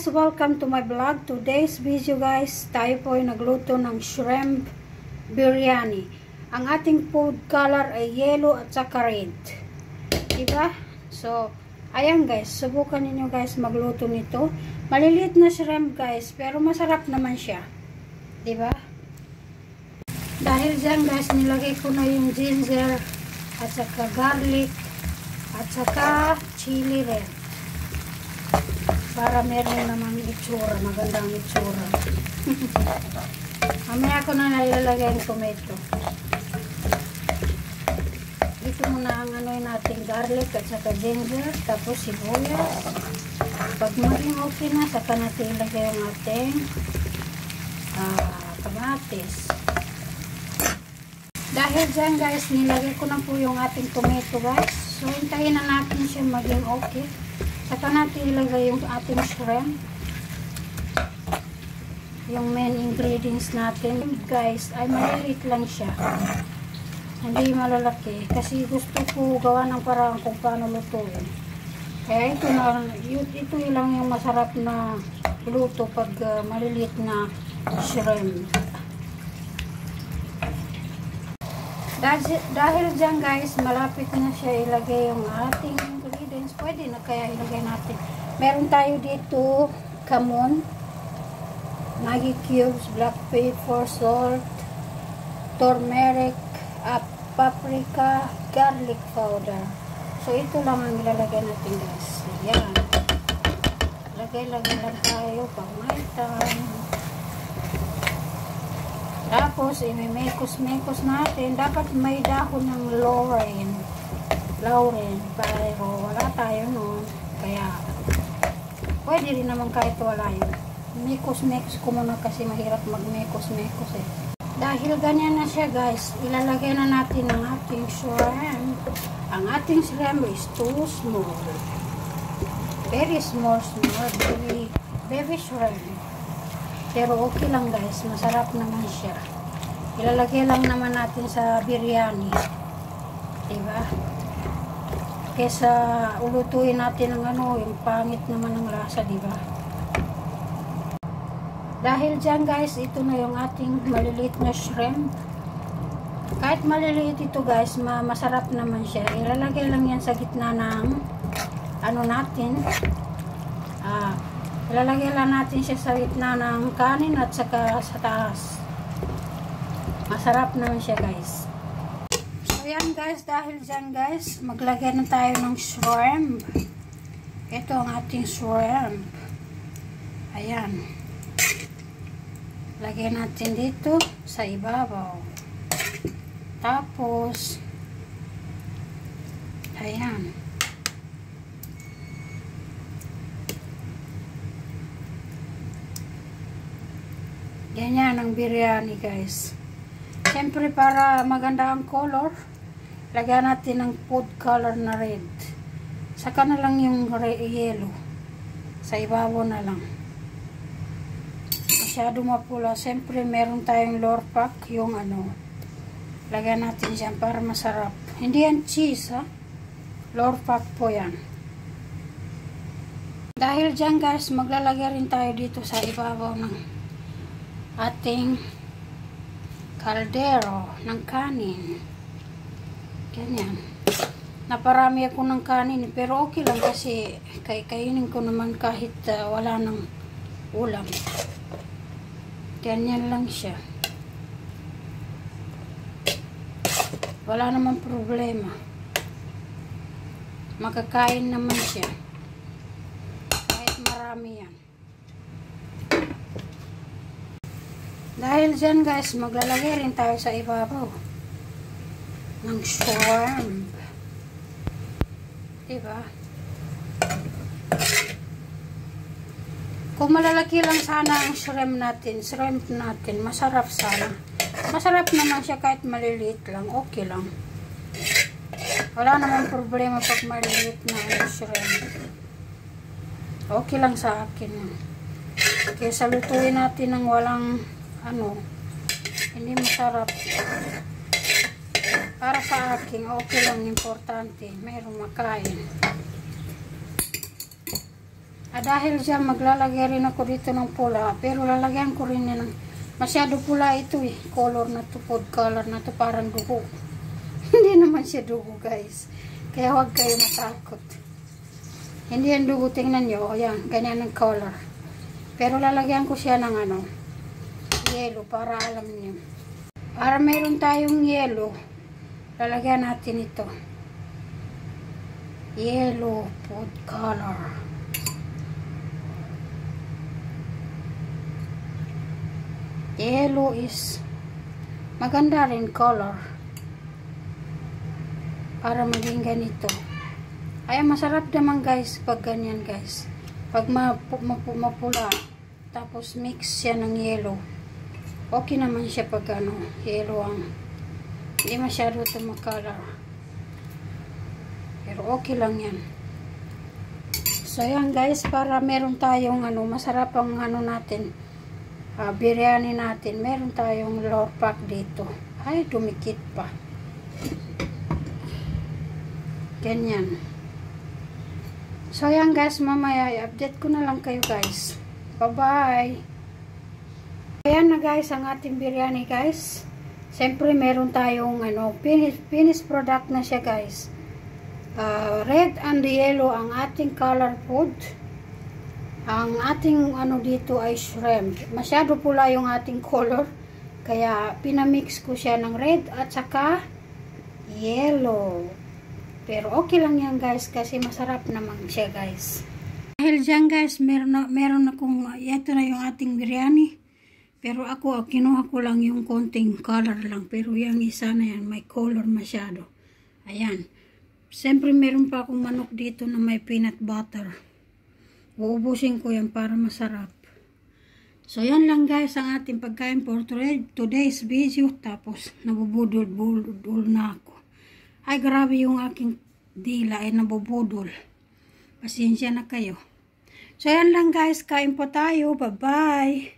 welcome to my vlog. Today's video guys, tayo po ay nagluto ng shrimp biryani. Ang ating food color ay yellow at saka red. Diba? So, ayan guys, subukan niyo guys magluto nito. Maliliit na shrimp guys, pero masarap naman siya. Diba? Dahil dyan guys, nilagay ko na yung ginger at saka garlic at saka chili red. Para meron naman itsura, magandang itsura. Mamaya ko na nilalagay ang tomato. Dito muna ang natin garlic at saka ginger, tapos sibuyas. Pag maging okay na, saka natin ilagay ang ating kamatis. Dahil dyan guys, nilagay ko na po yung ating tomato guys. So, hintayin na natin siya maging okay. Saka natin ilagay yung ating shrimp. Yung main ingredients natin guys ay maliit lang siya. Hindi malalaki. Kasi gusto ko gawa ng parang kung paano lutuin. Kaya ito lang yung masarap na luto pag maliliit na shrimp. Dahil dyan guys, malapit na siya ilagay yung ating ingredients. Pwede na kaya ilagay natin. Meron tayo dito kamon, Maggi cubes, black pepper, salt, turmeric, paprika, garlic powder. So ito lang ang ilalagay natin guys. Ayan. Lagay-lagay lang tayo pag may time. Tapos, imimekos-mekos natin. Dapat may dahon ng laurel. Pero wala tayo nun. Kaya, pwede rin naman kahit wala yun. Mekos-mekos ko muna kasi mahirap mag-mekos-mekos eh. Dahil ganyan na siya guys, ilalagay na natin ang ating shrimp. Ang ating shrimp is too small. Very small. Baby shrimp. Pero okay lang guys, masarap naman siya. Ilalagay lang naman natin sa biryani. Diba? Kesa ulutuin natin ng yung pangit naman ng lasa, diba? Dahil dyan guys, ito na yung ating maliliit na shrimp. Kahit maliliit ito guys, masarap naman siya. Ilalagay lang yan sa gitna ng natin. Ilalagay lang natin siya sa gitna ng kanin at saka sa taas. Masarap naman siya guys. So yan guys, dahil dyan guys, maglagay na tayo ng shrimp. Ito ang ating shrimp. Ayan. Lagay natin dito sa ibabaw. Tapos, ayan. Ganyan ang biryani guys. Siyempre para maganda ang color, lagyan natin ng food color na red. Saka na lang yung yellow. Sa ibabaw na lang. Masyado mapula. Siyempre meron tayong lorpak, yung lagyan natin dyan para masarap. Hindi yan cheese ha. Lorpak po yan. Dahil dyan guys, maglalagay rin tayo dito sa ibabaw ng ating kaldero ng kanin. Ganyan. Naparami ako ng kanin pero okay lang kasi kainin ko naman kahit wala ng ulam. Ganyan lang siya. Wala naman problema. Makakain naman siya. Kahit marami yan. Dahil dyan guys, maglalagay rin tayo sa ibabaw ng shrimp. Diba? Kung malalaki lang sana ang shrimp natin, masarap sana. Masarap naman siya kahit maliliit lang, okay lang. Wala namang problema pag maliliit na shrimp. Okay lang sa akin. Kaya lutuin natin ng walang hindi masarap. Para sa akin, okay lang, importante mayroong makain. Dahil dyan, maglalagay rin ako dito ng pula. Pero lalagyan ko rin yan ng masyado pula ito eh. Color na to, food color na to, parang dugo. Hindi naman siya dugo guys. Kaya huwag kayo matakot. Hindi yan dugo, tingnan nyo. O yan, ganyan ang color. Pero lalagyan ko siya ng ano, yellow para alam niyo. Para meron tayong yellow, lalagyan natin ito. Yellow food color. Yellow is maganda rin color. Para maging ganito. Ay, masarap naman guys pag ganyan guys. Pag mapula, tapos mix siya ng yellow. Okay naman siya pag ano, yellow ang hindi masyado ito color. Pero okay lang yan. So yan guys, para meron tayong ano, masarap ang ano natin, biryani natin. Meron tayong lor pack dito. Ay, dumikit pa. Ganyan. So yan guys, mamaya i-update ko na lang kayo guys. Bye-bye. Ayan na guys, ang ating biryani guys. Siyempre meron tayong ano, finished product na siya guys. Red and yellow ang ating color food. Ang ating ano dito ay shrimp. Masyado pula yung ating color. Kaya pinamix ko siya ng red at saka yellow. Pero okay lang yan guys kasi masarap naman siya guys. Dahil dyan guys, meron akong, ito na yung ating biryani. Pero ako, kinuha ko lang yung konting color lang. Pero yung isa na yan, may color masyado. Ayan. Siyempre meron pa akong manok dito na may peanut butter. Uubusin ko yan para masarap. So yan lang guys ang ating pagkain for today's video. Tapos nabubudol-budol na ako. Ay, grabe yung aking dila ay nabubudol. Pasensya na kayo. So, yan lang guys. Kain po tayo. Bye-bye.